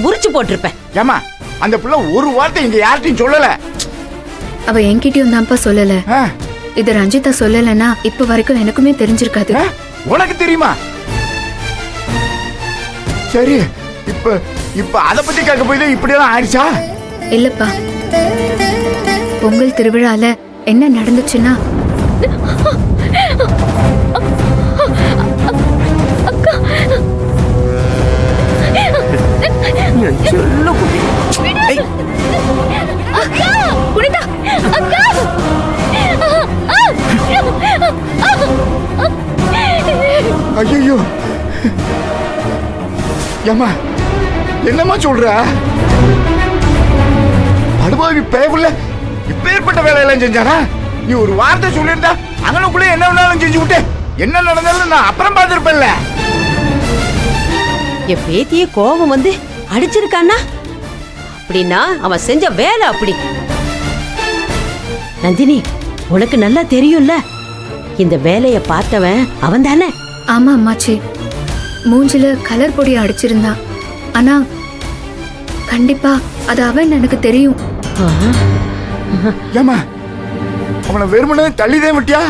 முறிச்சு போட்டிருப்பேன். ஏமா அந்த புள்ள ஒரு வார்த்தை இங்க யார்ட்டையும் சொல்லல. அவ என்கிட்டயும் தான்ப்பா சொல்லல. இது ரஞ்சிதா சொல்லலன்னா இப்ப வரைக்கும் எனக்குமே தெரிஞ்சிருக்காது. உனக்கு தெரியுமா? சரி இப்ப இப்ப அத பத்தி கேட்க போய் இப்படி எல்லாம் ஆயிடுச்சா? இல்லப்பா, பொங்கல் திருவிழால என்ன நடந்துச்சுன்னா ஐயோ ஏமா என்னம்மா சொல்ற? படுபாவி பேவுல இப்பேற்பட்ட வேலையெல்லாம் செஞ்சானா? நீ ஒரு வார்த்தை சொல்லியிருந்தா அங்கனுக்குள்ள என்ன வேணாலும் செஞ்சு விட்டு என்ன நடந்தாலும் நான் அப்புறம் பார்த்திருப்பேன்ல. என் பேத்தியே கோபம் வந்து அடிச்சிருக்கானா? அப்படின்னா அவன் செஞ்ச வேலை அப்படி. நந்தினி, உனக்கு நல்லா தெரியும்ல இந்த வேலைய பார்த்தவன் அவன் தானே? ஆமா அம்மாச்சி, மூஞ்சில கலர் பொடி அடிச்சிருந்தான். ஆனா கண்டிப்பா அது அவன் எனக்கு தெரியும். ஏமா அவனை வெறுமனே தள்ளிதே விட்டியா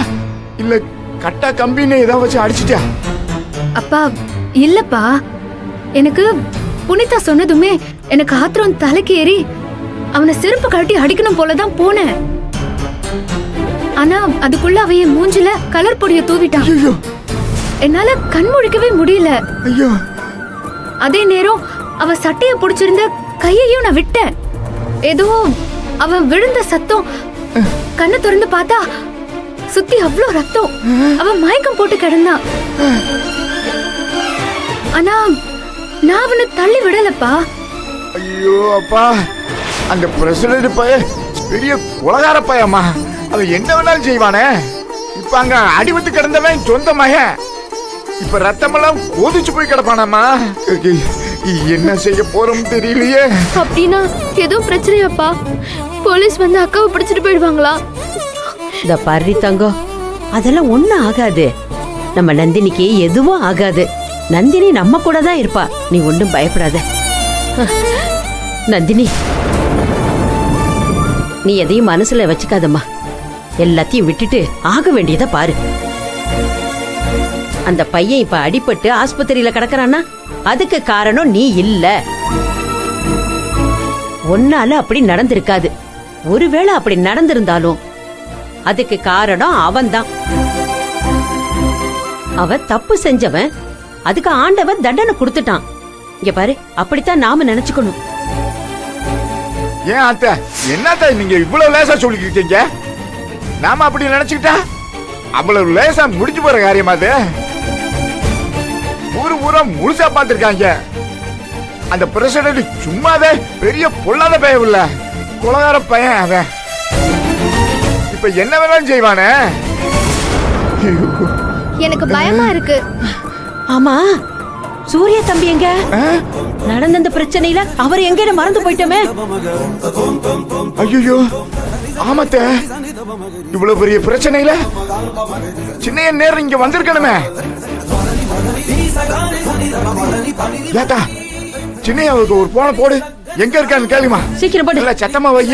இல்ல கட்டா கம்பின்னு ஏதாவது வச்சு அடிச்சிட்டியா? அப்பா இல்லப்பா, எனக்கு புனிதா சொன்னதுமே எனக்கு ஆத்திரம் தலைக்கு ஏறி அவனை செருப்பு கழட்டி அடிக்கணும் போலதான் போனேன். ஆனா அதுக்குள்ள அவ என் மூஞ்சில கலர் பொடிய தூவிட்டான். என்னால கண் முழிக்கவே முடியல. ஐயோ! அதே நேரம் அவ சட்டைய பிடிச்சிருந்த கையையும் நான் விட்டேன். ஏதோ அவன் விழுந்த சத்தம். கண்ணை திறந்து பார்த்தா சுத்தி அவ்வளோ ரத்தம். அவன் மயக்கம் போட்டு கிடந்தான். ஆனா நான் அவனை தள்ளி விடலப்பா. ஐயோ அப்பா, அந்த பிரசிடண்ட் பைய பெரிய கொலகார பையம்மா. அவன் என்ன வேணாலும் செய்வானே. இப்ப அங்க அடிபட்டு கிடந்தவன் சொந்த மகன். இப்ப ரத்தமெல்லாம் கொதிச்சு போய் கிடப்பானாமா. என்ன செய்ய போறோம் தெரியலையே. அப்படின்னா எதுவும் பிரச்சனையாப்பா? போலீஸ் வந்து அக்காவை பிடிச்சிட்டு போயிடுவாங்களா? இந்த பர்ரி தங்கம், அதெல்லாம் ஒண்ணும் ஆகாது. நம்ம நந்தினிக்கு எதுவும் ஆகாது. நந்தினி நம்ம கூட தான் இருப்பா. நீ ஒன்றும் பயப்படாத. நந்தினி, நீ எதையும் மனசுல வச்சுக்காதம்மா. எல்லாத்தையும் விட்டுட்டு ஆக வேண்டியதை பாரு. அந்த பையன் இப்ப அடிபட்டு ஆஸ்பத்திரியில கிடக்குறான்னா அதுக்கு காரணம் நீ இல்ல. ஒன்னால அப்படி நடந்திருக்காது. ஒருவேளை அப்படி நடந்திருந்தாலும் அதுக்கு காரணம் அவன்தான். அவன் தப்பு செஞ்சவன். அதுக்கு ஆண்டவன் தண்டனை கொடுத்துட்டான். இங்க பாரு, அப்படித்தான் நாம நினைச்சுக்கணும். ஏன் அத்தை, என்னத்த நீங்க இவ்வளவு லேசா சொல்லிக்கிட்டீங்க? நாம அப்படி நினைச்சுக்கிட்டா அவ்வளவு லேசா முடிச்சு போற காரியமா அது? ஊரு ஊரா முழுசா பார்த்திருக்காங்க. அந்த பிரசிடண்ட் சும்மாவே பெரிய பொல்லாத பையன் இல்ல, கொலகார பையன் அவன். இப்ப என்ன வேணாலும் செய்வானே. எனக்கு பயமா இருக்கு. ஆமா, சூரிய தம்பி எங்க? நடந்த இந்த பிரச்சனையில அவர் எங்க மறந்து போயிட்டோமே. ஐயோ ஆமத்த, இவ்வளவு பெரிய பிரச்சனையில சின்ன நேரம் இங்க வந்திருக்கணுமே. ஏத்தா, சின்னையாவுக்கு ஒரு போன போடு. எங்க இருக்கான்னு கேளுமா. சீக்கிரம் போடு. இல்ல சத்தமா வை.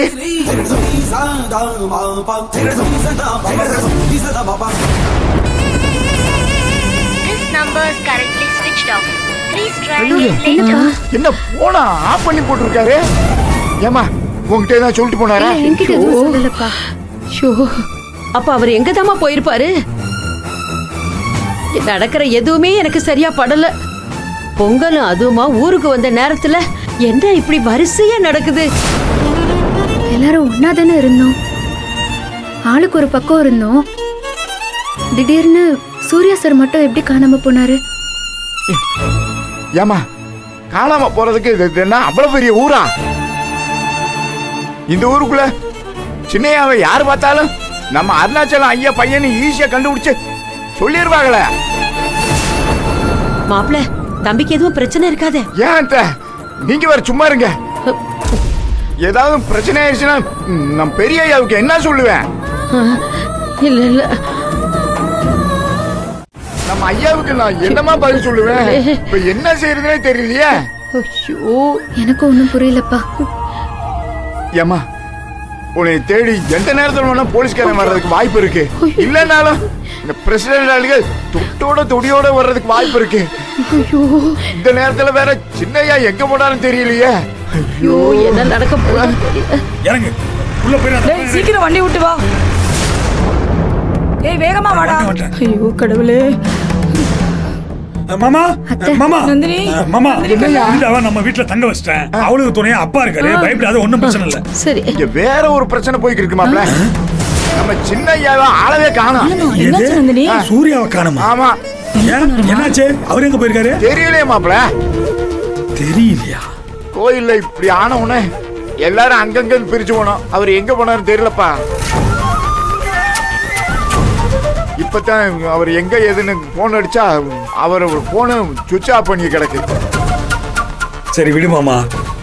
என்ன போனா ஆஃப் பண்ணி போட்டுருக்காரு? ஏமா உங்ககிட்ட ஏதாவது சொல்லிட்டு போனாரா? அப்ப அவர் எங்கதாமா போயிருப்பாரு? நடக்கிற எதுவுமே எனக்கு சரியா படல. பொங்கலும் அதுவுமா ஊருக்கு வந்த நேரத்துல என்ன இப்படி வரிசையா நடக்குது? எல்லாரும் ஒன்னாதானே இருந்தோம். ஆளுக்கு ஒரு பக்கம் இருந்தோம். திடீர்னு சூர்யா சார் மட்டும் எப்படி காணாம போனாரு? ஏமா காணாம போறதுக்கு என்ன அவ்வளவு பெரிய ஊரா? இந்த ஊருக்குள்ள சின்னையாவை யாரு பார்த்தாலும் நம்ம அருணாச்சலம் ஐயா பையனு ஈஸியா கண்டுபிடிச்சு சொல்லிருவாங்களே. மாப்பிள்ள, தம்பிக்கு எதுவும் பிரச்சனை இருக்காதே? ஏன் நீங்க வேற சும்மா இருங்க. ஏதாவது பிரச்சனை ஆயிடுச்சுன்னா நான் பெரிய ஐயாவுக்கு என்ன சொல்லுவேன்? இல்ல இல்ல, நம்ம ஐயாவுக்கு நான் என்னமா பதில் சொல்லுவேன்? இப்ப என்ன செய்யறதுனே தெரியலையே. ஐயோ, எனக்கு ஒண்ணும் புரியலப்பா. ஏம்மா உன்னை தேடி எந்த நேரத்தில் வேணா போலீஸ்காரன் வர்றதுக்கு வாய்ப்பு இருக்கு. இல்லைனாலும் இந்த பிரசிடென்ட் ஆளுங்க தொடியோட வர்றதுக்கு வாய்ப்பு இருக்கு. ஐயோ, இந்த நேரத்துல வேற சின்னையா எங்க போனாலும் தெரியலையே. ஐயோ, என்ன நடக்க போகுதுன்னு தெரியல. இறங்கு உள்ள போயிடாத. டேய் சீக்கிரம் வண்டி விட்டு வா. ஏய் வேகமா வாடா. ஐயோ கடவுளே. மாமா மாமா நந்தினி. மாமா இந்தாவ நம்ம வீட்ல தங்க வச்சிட்டேன். அவளுக்கு துணையா அப்பா இருக்காரு, பயப்படாத, ஒண்ணும் பிரச்சனை இல்ல. சரி, இங்க வேற ஒரு பிரச்சனை போய்க்கு இருக்கு மாப்ள. நம்ம சின்னையாவை ஆளவே காணோம். என்னாச்சு நந்தினி? சூர்யாவை காணுமா? ஆமா, ஏன் என்னாச்சு? அவர் எங்க போயிருக்காரு? தெரியலையே மாப்ள. தெரியலையா? கோயில்ல இப்படி ஆன உடனே எல்லாரும் அங்கங்க பிரிச்சு போனோம். அவர் எங்க போனாரு தெரியலப்பா. இப்பதான் அவர் எங்க எதுன்னு போன் அடிச்சா அவர் போனு சுவிட்ச் ஆஃப் பண்ணி கிடக்கு. சரி விடு மாமா,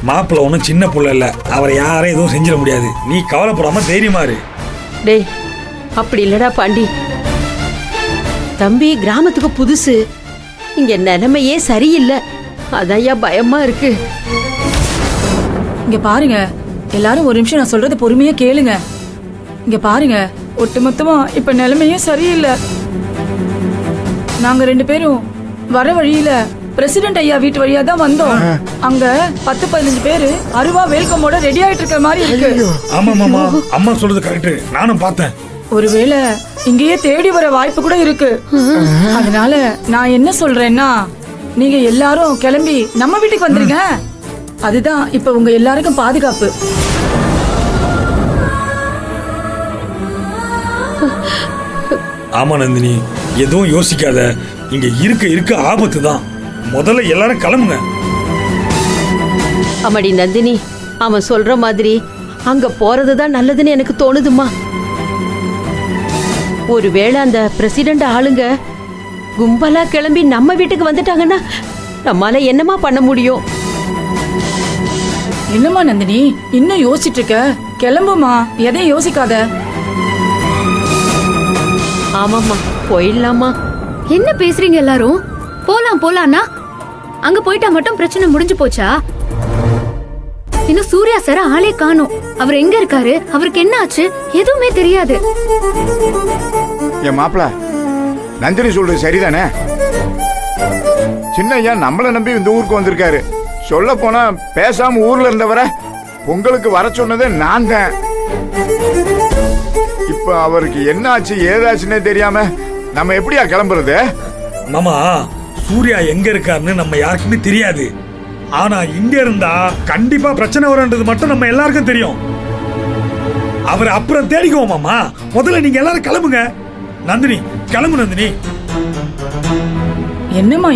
மாப்பிள்ள ஒன்றும் சின்ன புள்ள இல்ல, அவரை யாரும் எதுவும் செஞ்சிட முடியாது. நீ கவலைப்படாம தைரியமா இரு. டேய் அப்படி இல்லடா பாண்டி. தம்பி கிராமத்துக்கு புதுசு, இங்க நிலைமையே சரியில்லை. அதான் பயமா இருக்கு. இங்க பாருங்க எல்லாரும் ஒரு நிமிஷம், நான் சொல்றத பொறுமையா கேளுங்க. இங்க பாருங்க, ஒட்டுமொத்தமா இப்ப நிலைமையே சரியில்லை. நாங்க 2 பேரும் வர வழியில பிரசிடென்ட் ஐயா வீட்டு வழியா தான் வந்தோம். அங்க 10-15 பேரு அருவா வேல்கமோட ரெடி ஆயிட்டு இருக்க மாதிரி இருக்கு. ஆமா மாமா, அம்மா சொல்றது கரெக்ட், நானும் பார்த்தேன். ஒருவேளை இங்கேயே தேடி வர வாய்ப்பு கூட இருக்கு. அதனால நான் என்ன சொல்றேன்னா, நீங்க எல்லாரும் கிளம்பி நம்ம வீட்டுக்கு வந்துருங்க. அதுதான் இப்ப உங்க எல்லாருக்கும் பாதுகாப்பு. ஆமா நந்தினி, எதுவும் யோசிக்காத. இங்க இருக்க ஆபத்து தான். முதல்ல எல்லாரும் கிளம்புங்க. அம்மாடி நந்தினி, அவன் சொல்ற மாதிரி அங்க போறதுதான் நல்லதுன்னு எனக்கு தோணுதுமா. ஒருவேளை அந்த பிரசிடென்ட் ஆளுங்க கும்பலா கிளம்பி நம்ம வீட்டுக்கு வந்துட்டாங்கன்னா நம்மால என்னமா பண்ண முடியும்? என்னம்மா நந்தினி இன்னும் யோசிச்சுட்டு இருக்க? கிளம்புமா, எதையும் யோசிக்காத. ஆமாம்மா, போயிடலாமா. என்ன பேசுறீங்க எல்லாரும்? போலாம்னா அங்க போயிட்டா மட்டும் பிரச்சனை முடிஞ்சு போச்சா? இன்னும் சூர்யா சார் ஆளே காணோம். அவர் எங்க இருக்காரு, அவருக்கு என்ன ஆச்சு, எதுவுமே தெரியாது. என் மாப்பிள நந்தினி சொல்றது சரிதானே? சின்னையா நம்மளை நம்பி இந்த ஊருக்கு வந்திருக்காரு. சொல்ல போனா பேசாம ஊர்ல இருந்தவரை பொங்கலுக்கு வர சொன்னதே நான் தான். இப்ப அவருக்கு என்ன ஆச்சு ஏதாச்சுன்னே தெரியாம நம்ம எப்படியா கிளம்புறது? மாமா, சூர்யா எங்க இருக்காருன்னு நம்ம யாருக்குமே தெரியாது. ஆனா இங்க இருந்தா கண்டிப்பா பிரச்சனை வரும்ன்றது மட்டும் நம்ம எல்லாருக்கும் தெரியும். அவரை அப்புறம் தேடிக்குவோம் மாமா. முதல்ல நீங்க எல்லாரும் கிளம்புங்க. நந்தினி கிளம்பு. நந்தினி என்னம்மா